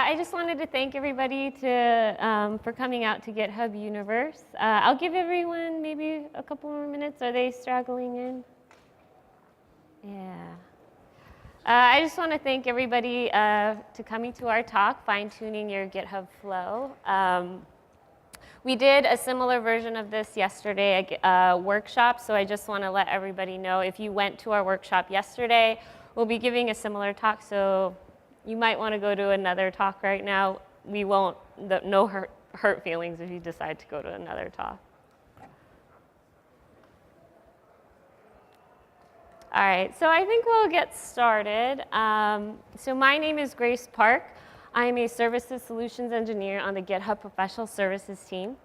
I just wanted to thank everybody for coming out to GitHub Universe. I'll give everyone maybe a couple more minutes. Are they straggling in? Yeah. I just want to thank everybody to coming to our talk, fine-tuning your GitHub flow. We did a similar version of this yesterday, a workshop, so I just want to let everybody know if you went to our workshop yesterday, we'll be giving a similar talk, so you might want to go to another talk right now. We won't, no hurt feelings if you decide to go to another talk. All right, so I think we'll get started. So my name is Grace Park. I'm a Services Solutions Engineer on the GitHub Professional Services team.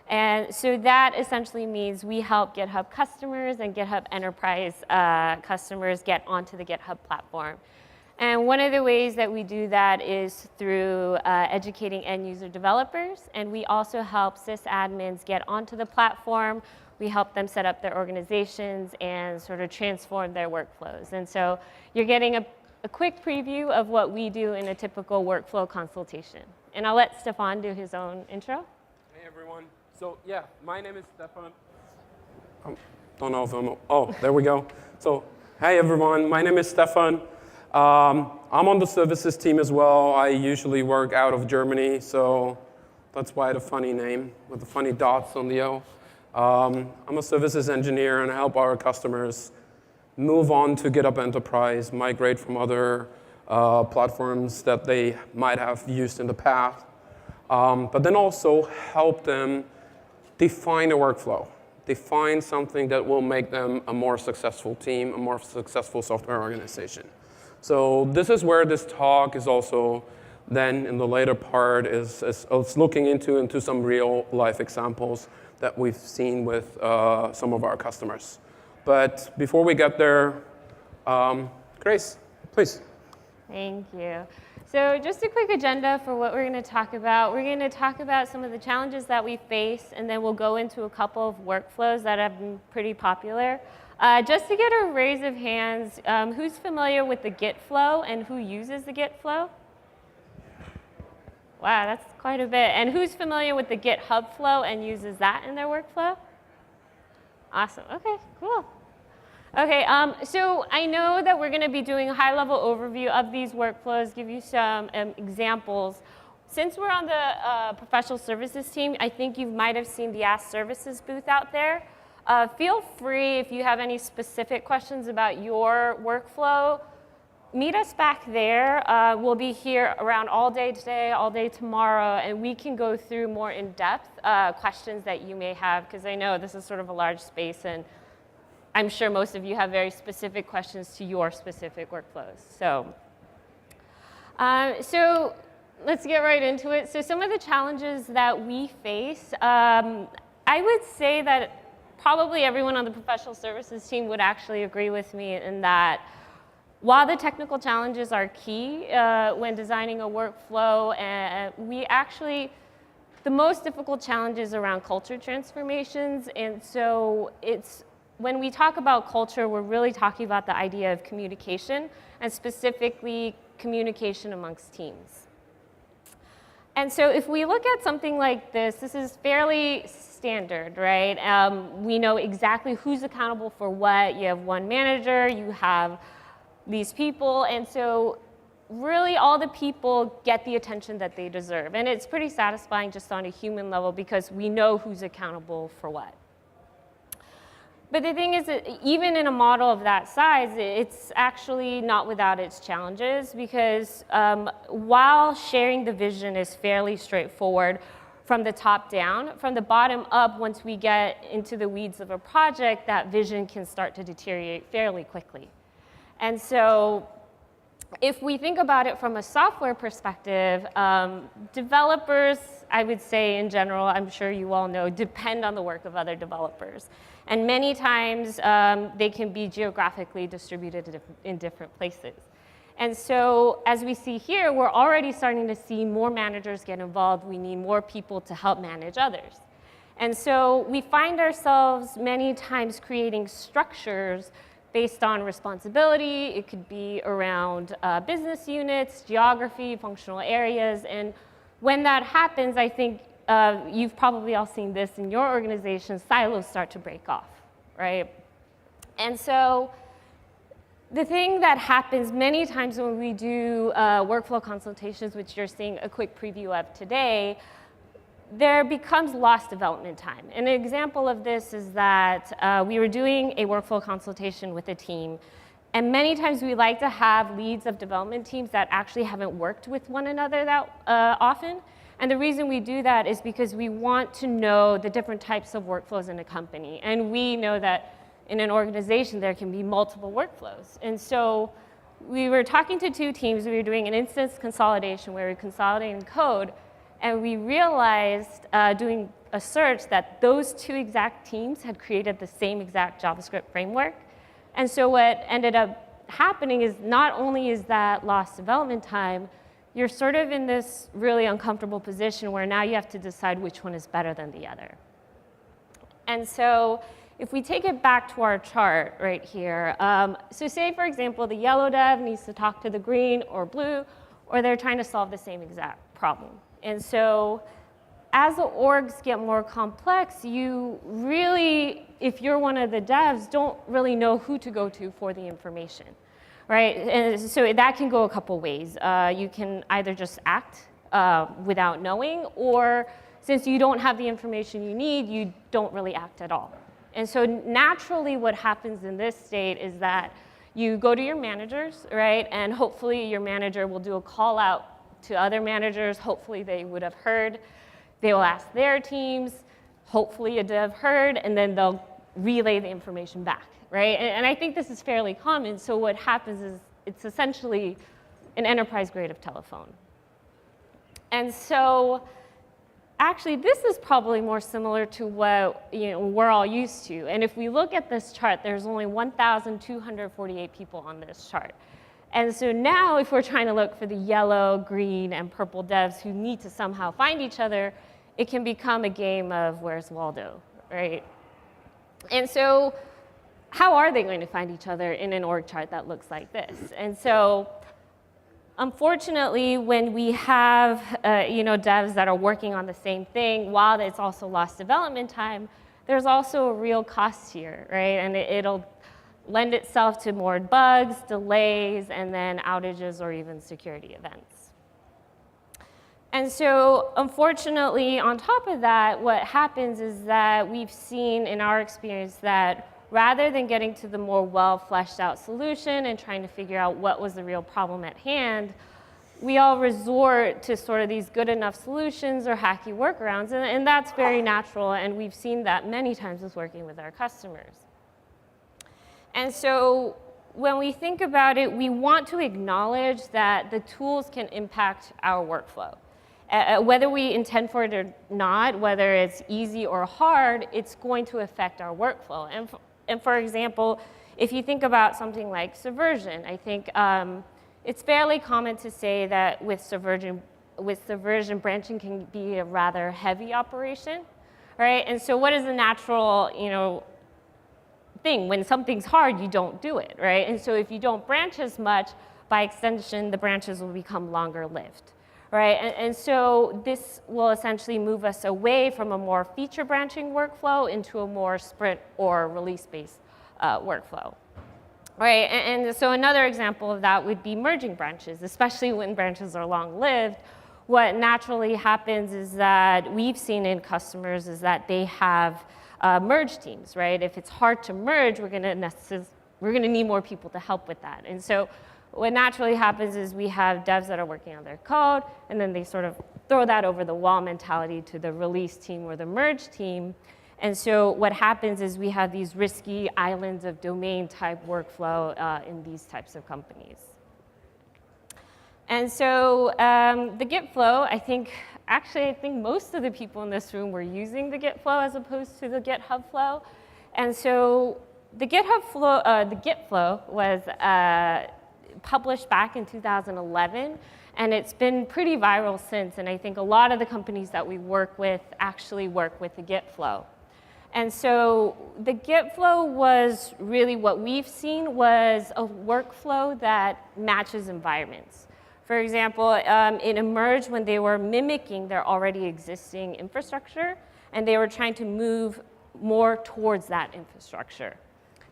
And so that essentially means we help GitHub customers and GitHub Enterprise customers get onto the GitHub platform. And one of the ways that we do that is through educating end user developers. And we also help sysadmins get onto the platform. We help them set up their organizations and sort of transform their workflows. And so you're getting a quick preview of what we do in a typical workflow consultation. And I'll let Stefan do his own intro. Hey, everyone. So, yeah, my name is Stefan. Don't know if oh, there we go. So, hey, everyone. My name is Stefan. I'm on the services team as well. I usually work out of Germany, so that's why the funny name with the funny dots on the O. I'm a services engineer, and I help our customers move on to GitHub Enterprise, migrate from other platforms that they might have used in the past, but then also help them define a workflow, define something that will make them a more successful team, a more successful software organization. So this is where this talk is also then in the later part is looking into some real life examples that we've seen with some of our customers. But before we get there, Grace, please. Thank you. So just a quick agenda for what we're going to talk about. We're going to talk about some of the challenges that we face, and then we'll go into a couple of workflows that have been pretty popular. Just to get a raise of hands, who's familiar with the Git Flow and who uses the Git Flow? Wow, that's quite a bit. And who's familiar with the GitHub Flow and uses that in their workflow? Awesome. OK, cool. OK, so I know that we're going to be doing a high-level overview of these workflows, give you some examples. Since we're on the professional services team, I think you might have seen the Ask Services booth out there. Feel free, if you have any specific questions about your workflow, meet us back there. We'll be here around all day today, all day tomorrow, and we can go through more in-depth questions that you may have, because I know this is sort of a large space, and I'm sure most of you have very specific questions to your specific workflows. So let's get right into it. So some of the challenges that we face, I would say that probably everyone on the professional services team would actually agree with me in that while the technical challenges are key when designing a workflow, the most difficult challenge is around culture transformations. And so when we talk about culture, we're really talking about the idea of communication, and specifically communication amongst teams. And so if we look at something like this is fairly standard, right? We know exactly who's accountable for what. You have one manager, you have these people, and so really all the people get the attention that they deserve. And it's pretty satisfying just on a human level because we know who's accountable for what. But the thing is that even in a model of that size, it's actually not without its challenges, because while sharing the vision is fairly straightforward from the top down, from the bottom up, once we get into the weeds of a project, that vision can start to deteriorate fairly quickly. And so if we think about it from a software perspective, developers, I would say in general, I'm sure you all know, depend on the work of other developers. And many times, they can be geographically distributed in different places. And so as we see here, we're already starting to see more managers get involved. We need more people to help manage others. And so we find ourselves many times creating structures based on responsibility. It could be around business units, geography, functional areas. And when that happens, I think you've probably all seen this in your organization, silos start to break off, right? And so the thing that happens many times when we do workflow consultations, which you're seeing a quick preview of today, there becomes lost development time. And an example of this is that we were doing a workflow consultation with a team, and many times we like to have leads of development teams that actually haven't worked with one another that often. And the reason we do that is because we want to know the different types of workflows in a company. And we know that in an organization there can be multiple workflows. And so we were talking to two teams. We were doing an instance consolidation where we were consolidating code. And we realized doing a search that those two exact teams had created the same exact JavaScript framework. And so what ended up happening is not only is that lost development time, you're sort of in this really uncomfortable position where now you have to decide which one is better than the other. And so if we take it back to our chart right here, so say, for example, the yellow dev needs to talk to the green or blue, or they're trying to solve the same exact problem. And so as the orgs get more complex, you really, if you're one of the devs, don't really know who to go to for the information, right? And so that can go a couple ways. You can either just act without knowing, or since you don't have the information you need, you don't really act at all. And so naturally what happens in this state is that you go to your managers, right? And hopefully your manager will do a call out to other managers. Hopefully they would have heard. They will ask their teams. Hopefully a dev heard, and then they'll relay the information back, right? And I think this is fairly common. So what happens is it's essentially an enterprise grade of telephone. And so actually, this is probably more similar to what we're all used to. And if we look at this chart, there's only 1,248 people on this chart. And so now if we're trying to look for the yellow, green, and purple devs who need to somehow find each other, it can become a game of where's Waldo, right? And so how are they going to find each other in an org chart that looks like this? And so unfortunately, when we have devs that are working on the same thing, while it's also lost development time, there's also a real cost here, right? And it'll lend itself to more bugs, delays, and then outages or even security events. And so unfortunately, on top of that, what happens is that we've seen in our experience that rather than getting to the more well fleshed out solution and trying to figure out what was the real problem at hand, we all resort to sort of these good enough solutions or hacky workarounds, and that's very natural, and we've seen that many times with working with our customers. And so when we think about it, we want to acknowledge that the tools can impact our workflow. Whether we intend for it or not, whether it's easy or hard, it's going to affect our workflow. And for example, if you think about something like Subversion, I think it's fairly common to say that with Subversion, branching can be a rather heavy operation, right? And so what is the natural, thing? When something's hard, you don't do it, right? And so if you don't branch as much, by extension, the branches will become longer lived, right? And so this will essentially move us away from a more feature branching workflow into a more sprint or release-based workflow, right? And so another example of that would be merging branches, especially when branches are long-lived. What naturally happens is that we've seen in customers is that they have merge teams, right? If it's hard to merge, we're going to need more people to help with that. And so what naturally happens is we have devs that are working on their code, and then they sort of throw that over the wall mentality to the release team or the merge team. And so what happens is we have these risky islands of domain type workflow in these types of companies. And so the Git Flow, I think most of the people in this room were using the Git Flow as opposed to the GitHub Flow. And so the Git Flow was published back in 2011, and it's been pretty viral since. And I think a lot of the companies that we work with actually work with the Git Flow. And so the Git flow was really what we've seen was a workflow that matches environments. For example, it emerged when they were mimicking their already existing infrastructure, and they were trying to move more towards that infrastructure.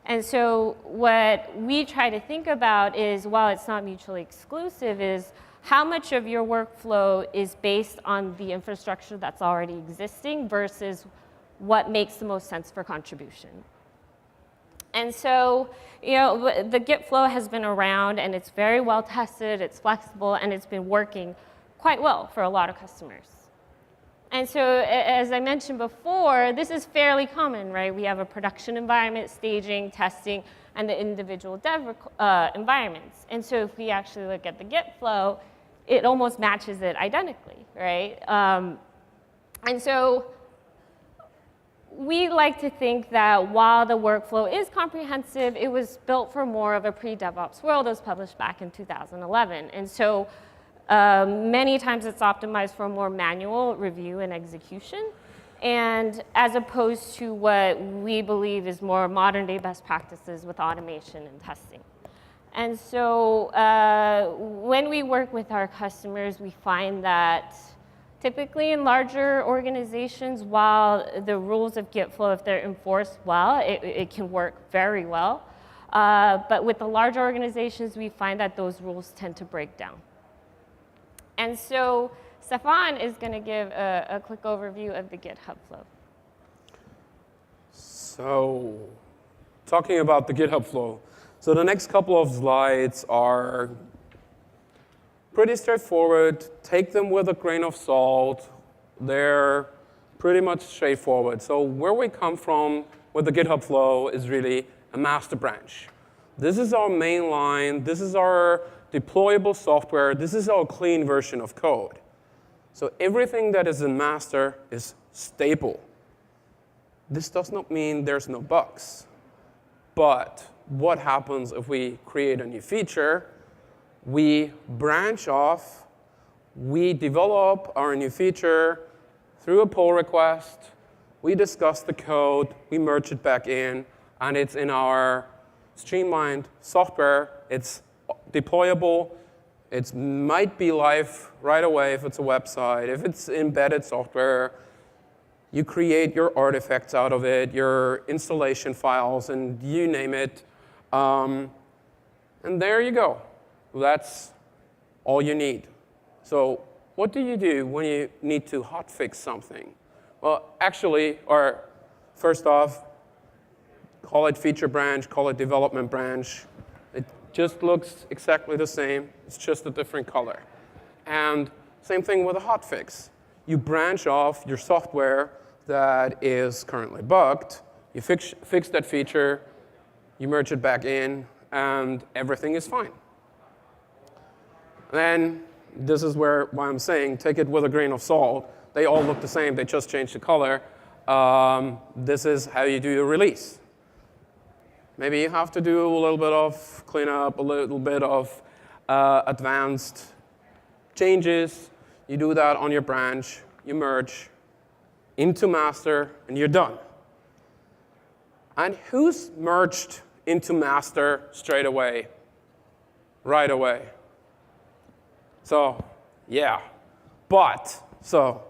And so what we try to think about is, while it's not mutually exclusive, is how much of your workflow is based on the infrastructure that's already existing versus what makes the most sense for contribution. And so, the Git flow has been around, and it's very well tested, it's flexible, and it's been working quite well for a lot of customers. And so, as I mentioned before, this is fairly common, right? We have a production environment, staging, testing, and the individual dev environments. And so if we actually look at the Git flow, it almost matches it identically, right? And so we like to think that while the workflow is comprehensive, it was built for more of a pre-DevOps world. It was published back in 2011. And so many times it's optimized for more manual review and execution, and as opposed to what we believe is more modern day best practices with automation and testing. And so when we work with our customers, we find that typically in larger organizations, while the rules of Git flow, if they're enforced well, it can work very well. But with the larger organizations, we find that those rules tend to break down. And so Stefan is going to give a quick overview of the GitHub flow. So talking about the GitHub flow. So the next couple of slides are pretty straightforward. Take them with a grain of salt. They're pretty much straightforward. So where we come from with the GitHub flow is really a master branch. This is our main line. This is our deployable software. This is our clean version of code. So everything that is in master is stable. This does not mean there's no bugs. But what happens if we create a new feature? We branch off. We develop our new feature through a pull request. We discuss the code. We merge it back in. And it's in our streamlined software. It's deployable. It might be live right away if it's a website. If it's embedded software, you create your artifacts out of it, your installation files, and you name it. And there you go. That's all you need. So what do you do when you need to hotfix something? Well, actually, or first off, call it feature branch, call it development branch. It just looks exactly the same. It's just a different color. And same thing with a hotfix. You branch off your software that is currently bugged. You fix that feature. You merge it back in, and everything is fine. Then this is why I'm saying take it with a grain of salt. They all look the same. They just changed the color. This is how you do your release. Maybe you have to do a little bit of cleanup, a little bit of advanced changes. You do that on your branch. You merge into master, and you're done. And who's merged into master straight away? Right away. So, yeah. But, so,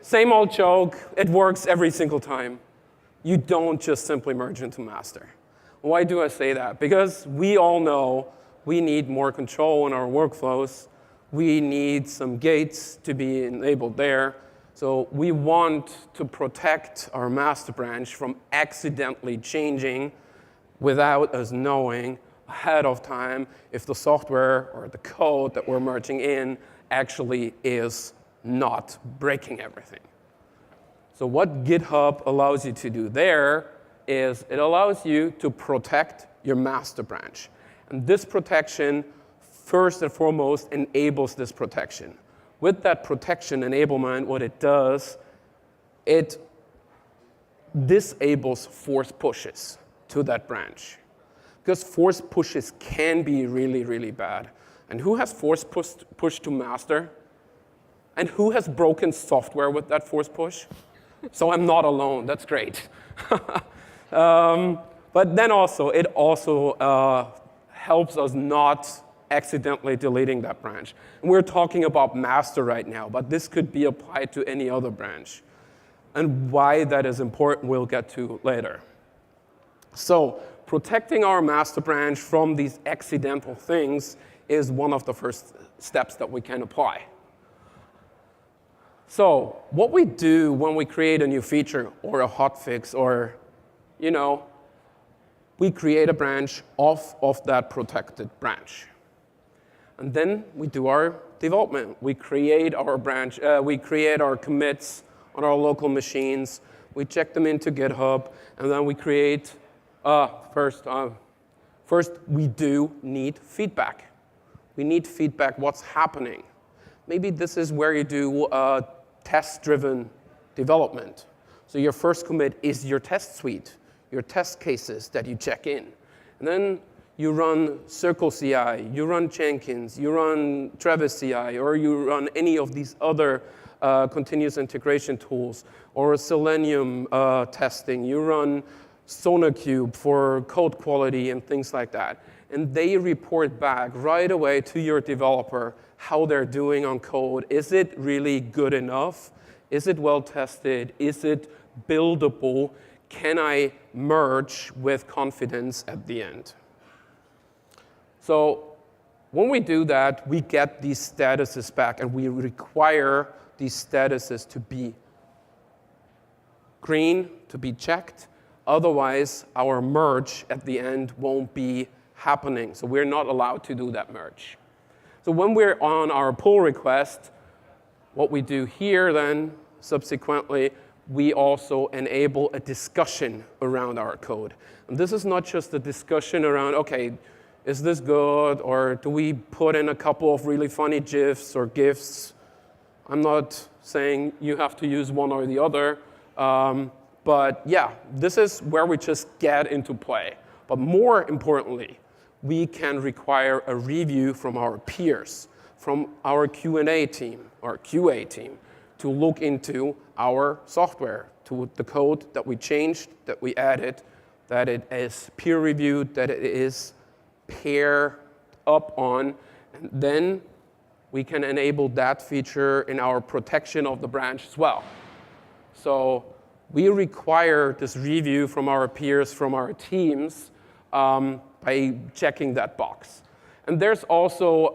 same old joke. It works every single time. You don't just simply merge into master. Why do I say that? Because we all know we need more control in our workflows. We need some gates to be enabled there. So we want to protect our master branch from accidentally changing without us knowing ahead of time if the software or the code that we're merging in actually is not breaking everything. So what GitHub allows you to do there is it allows you to protect your master branch. And this protection, first and foremost, enables this protection. With that protection enablement, what it does, it disables force pushes to that branch. Because force pushes can be really, really bad. And who has force push to master? And who has broken software with that force push? So I'm not alone. That's great. But then also, it also helps us not accidentally deleting that branch. And we're talking about master right now, but this could be applied to any other branch. And why that is important, we'll get to later. So protecting our master branch from these accidental things is one of the first steps that we can apply. So what we do when we create a new feature or a hotfix or, we create a branch of that protected branch. And then we do our development. We create our branch, we create our commits on our local machines. We check them into GitHub, and then we create, first we do need feedback. We need feedback, what's happening. Maybe this is where you do test-driven development. So your first commit is your test suite, your test cases that you check in. And then you run Circle CI, you run Jenkins, you run Travis CI, or you run any of these other continuous integration tools, or Selenium testing. You run SonarQube for code quality and things like that. And they report back right away to your developer how they're doing on code. Is it really good enough? Is it well tested? Is it buildable? Can I merge with confidence at the end? So when we do that, we get these statuses back, and we require these statuses to be green, to be checked. Otherwise, our merge at the end won't be happening. So we're not allowed to do that merge. So when we're on our pull request, what we do here then, subsequently, we also enable a discussion around our code. And this is not just a discussion around, okay, is this good, or do we put in a couple of really funny GIFs or GIFs? I'm not saying you have to use one or the other, but yeah, this is where we just get into play. But more importantly, we can require a review from our peers, from our Q&A team, or QA team, to look into our software, to the code that we changed, that we added, that it is peer-reviewed, that it is paired up on, and then we can enable that feature in our protection of the branch as well. So we require this review from our peers, from our teams, by checking that box. And there's also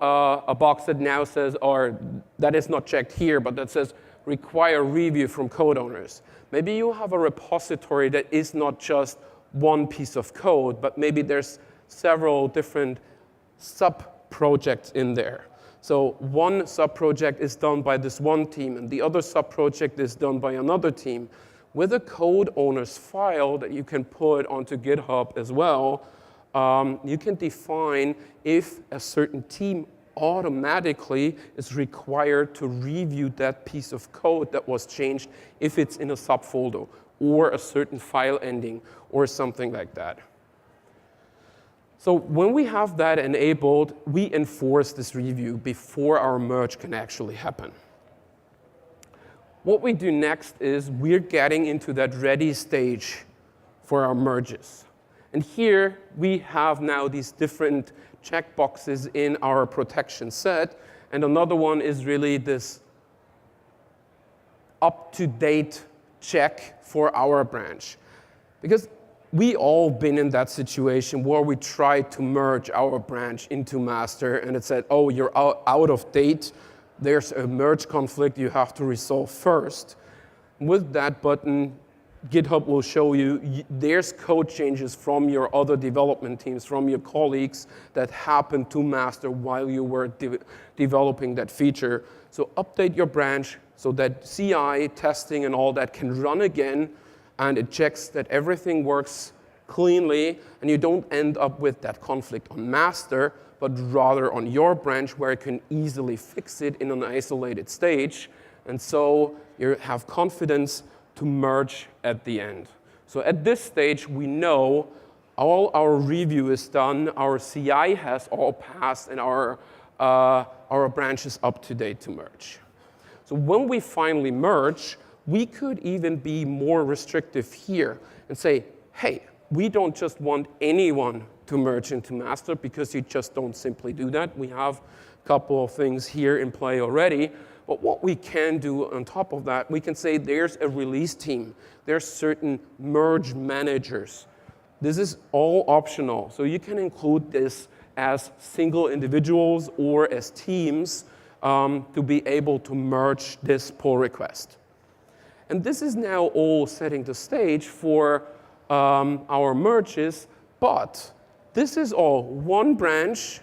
a box that now says, or that is not checked here, but that says require review from code owners. Maybe you have a repository that is not just one piece of code, but maybe there's several different sub-projects in there. So one sub-project is done by this one team, and the other sub-project is done by another team. With a code owner's file that you can put onto GitHub as well, you can define if a certain team automatically is required to review that piece of code that was changed if it's in a subfolder or a certain file ending or something like that. So when we have that enabled, we enforce this review before our merge can actually happen. What we do next is we're getting into that ready stage for our merges. And here we have now these different checkboxes in our protection set. And another one is really this up-to-date check for our branch. Because we all been in that situation where we tried to merge our branch into master, and it said, oh, you're out of date. There's a merge conflict you have to resolve first. With that button, GitHub will show you there's code changes from your other development teams, from your colleagues that happened to master while you were developing that feature. So update your branch so that CI, testing, and all that can run again, and it checks that everything works cleanly, and you don't end up with that conflict on master, but rather on your branch where it can easily fix it in an isolated stage. And so you have confidence to merge at the end. So at this stage, we know all our review is done, our CI has all passed, and our branch is up to date to merge. So when we finally merge, we could even be more restrictive here and say, hey, we don't just want anyone to merge into master because you just don't simply do that. We have a couple of things here in play already. But what we can do on top of that, we can say there's a release team. There's certain merge managers. This is all optional. So you can include this as single individuals or as teams to be able to merge this pull request. And this is now all setting the stage for our merges, but this is all one branch,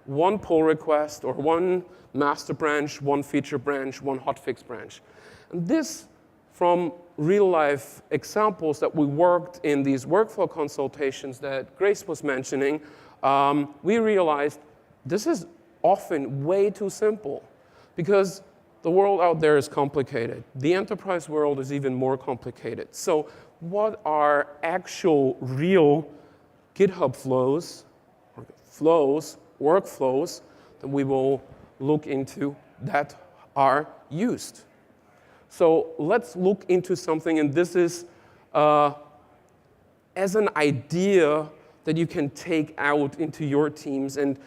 one pull request, or one master branch, one feature branch, one hotfix branch. And this, from real-life examples that we worked in these workflow consultations that Grace was mentioning, we realized this is often way too simple because the world out there is complicated. The enterprise world is even more complicated. So what are actual real GitHub flows, or flows, workflows that we will look into that are used? So let's look into something, and this is as an idea that you can take out into your teams and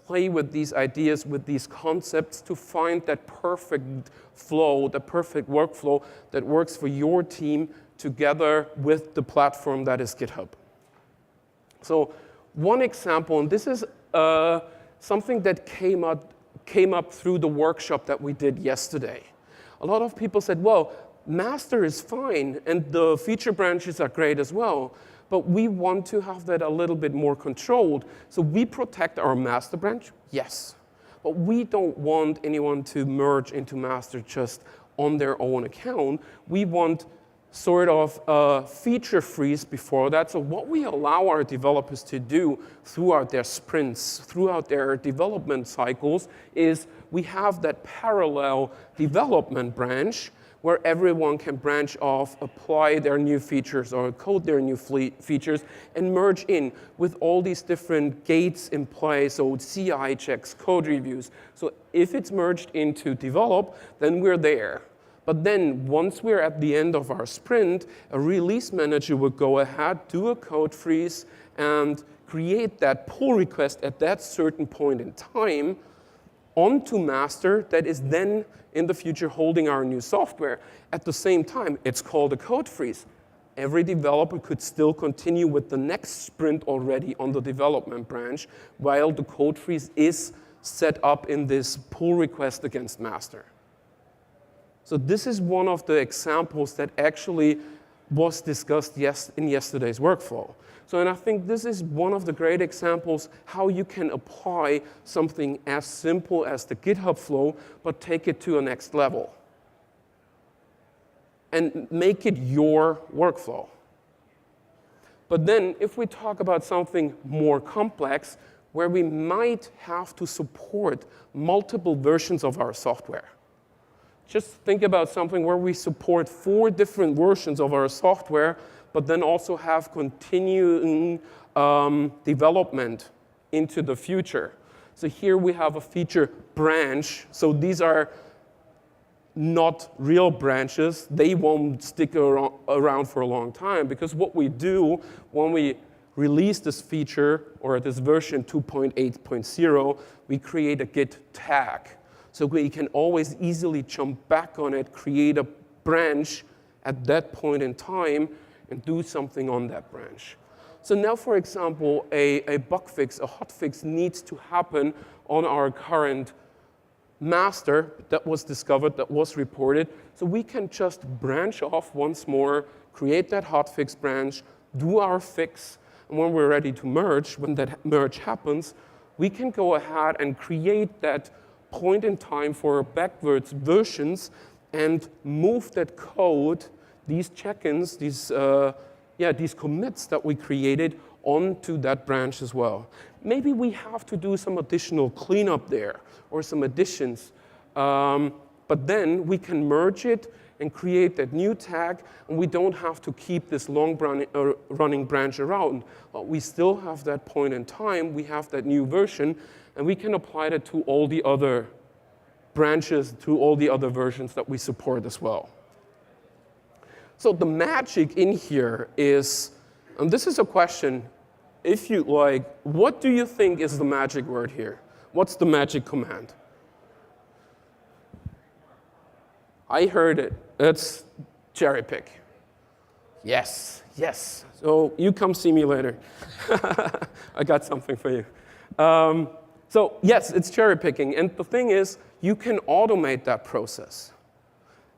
play with these ideas, with these concepts to find that perfect flow, the perfect workflow that works for your team together with the platform that is GitHub. So one example, and this is something that came up through the workshop that we did yesterday. A lot of people said, well, master is fine, and the feature branches are great as well, but we want to have that a little bit more controlled. So we protect our master branch, yes, but we don't want anyone to merge into master just on their own account. We want sort of a feature freeze before that. So what we allow our developers to do throughout their sprints, throughout their development cycles, is we have that parallel development branch where everyone can branch off, apply their new features or code their new features, and merge in with all these different gates in place, so CI checks, code reviews. So if it's merged into develop, then we're there. But then once we're at the end of our sprint, a release manager would go ahead, do a code freeze, and create that pull request at that certain point in time onto master that is then in the future holding our new software. At the same time, it's called a code freeze. Every developer could still continue with the next sprint already on the development branch while the code freeze is set up in this pull request against master. So this is one of the examples that actually was discussed in yesterday's workflow. So, and I think this is one of the great examples how you can apply something as simple as the GitHub flow, but take it to a next level and make it your workflow. But then if we talk about something more complex, where we might have to support multiple versions of our software. Just think about something where we support 4 different versions of our software, but then also have continuing development into the future. So here we have a feature branch. So these are not real branches. They won't stick around for a long time, because what we do when we release this feature or this version 2.8.0, we create a Git tag. So we can always easily jump back on it, create a branch at that point in time, and do something on that branch. So now, for example, a bug fix, a hotfix needs to happen on our current master that was discovered, that was reported. So we can just branch off once more, create that hotfix branch, do our fix, and when we're ready to merge, when that merge happens, we can go ahead and create that point in time for backwards versions and move that code, these check-ins, these commits that we created onto that branch as well. Maybe we have to do some additional cleanup there or some additions, but then we can merge it and create that new tag, and we don't have to keep this long running branch around. But we still have that point in time, we have that new version, and we can apply that to all the other branches, to all the other versions that we support as well. So the magic in here is, and this is a question, if you like, what do you think is the magic word here? What's the magic command? I heard it. It's cherry pick. Yes, yes. So you come see me later. I got something for you. So yes, it's cherry picking. And the thing is, you can automate that process.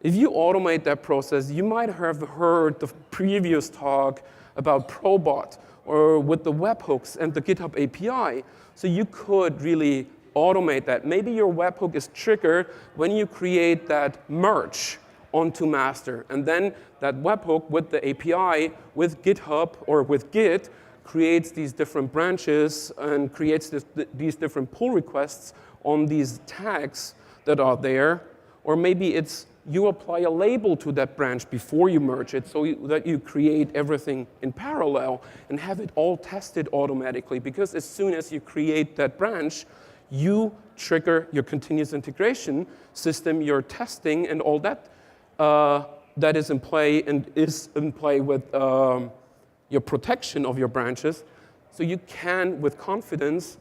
If you automate that process, you might have heard the previous talk about Probot or with the webhooks and the GitHub API. So you could really automate that. Maybe your webhook is triggered when you create that merge onto master. And then that webhook with the API, with GitHub or with Git, creates these different branches and creates these different pull requests on these tags that are there. Or maybe it's you apply a label to that branch before you merge it so that you create everything in parallel and have it all tested automatically. Because as soon as you create that branch, you trigger your continuous integration system, your testing, and all that that is in play and is in play with your protection of your branches. So you can, with confidence,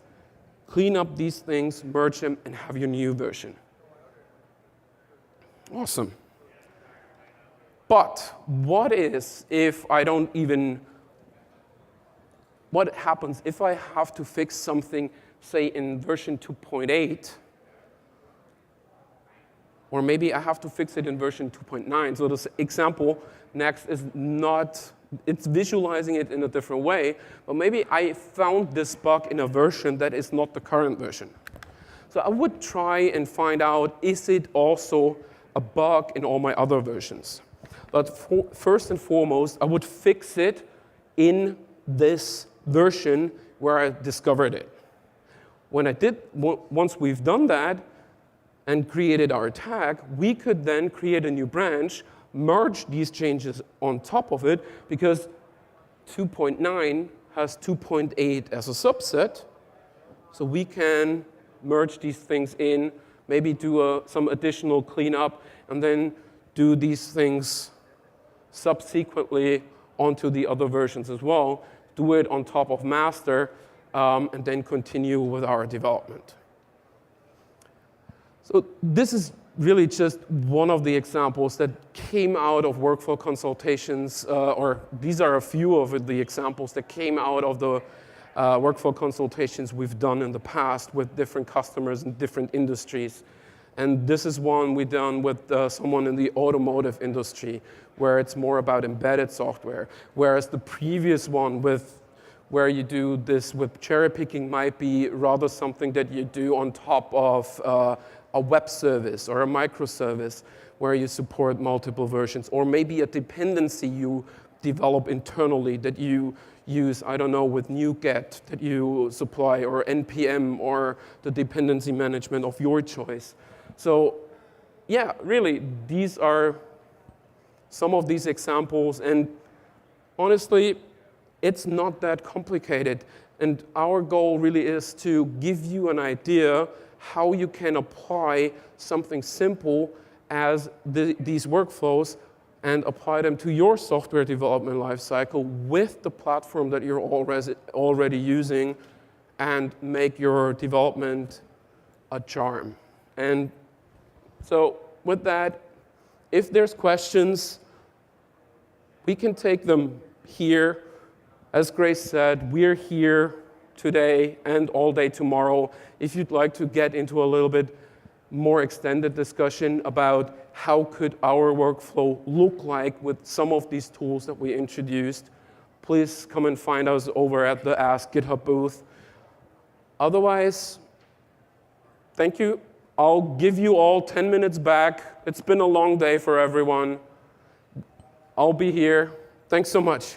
clean up these things, merge them, and have your new version. Awesome. But what is if I don't even, what happens if I have to fix something, say in version 2.8, or maybe I have to fix it in version 2.9. So this example next is not, it's visualizing it in a different way, but maybe I found this bug in a version that is not the current version. So I would try and find out, is it also a bug in all my other versions? But first and foremost, I would fix it in this version where I discovered it. When I did, once we've done that and created our tag, we could then create a new branch, merge these changes on top of it, because 2.9 has 2.8 as a subset. So we can merge these things in, maybe do some additional cleanup, and then do these things subsequently onto the other versions as well, do it on top of master, and then continue with our development. So this is really just one of the examples that came out of workflow consultations, or these are a few of the examples that came out of the workflow consultations we've done in the past with different customers in different industries. And this is one we've done with someone in the automotive industry, where it's more about embedded software, whereas the previous one where you do this with cherry picking might be rather something that you do on top of a web service or a microservice where you support multiple versions, or maybe a dependency you develop internally that you use, I don't know, with NuGet that you supply, or NPM, or the dependency management of your choice. So yeah, really, these are some of these examples, and honestly, it's not that complicated. And our goal really is to give you an idea how you can apply something simple as these workflows and apply them to your software development lifecycle with the platform that you're already using, and make your development a charm. And so with that, if there's questions, we can take them here. As Grace said, we're here today and all day tomorrow. If you'd like to get into a little bit more extended discussion about how could our workflow look like with some of these tools that we introduced, please come and find us over at the Ask GitHub booth. Otherwise, thank you. I'll give you all 10 minutes back. It's been a long day for everyone. I'll be here. Thanks so much.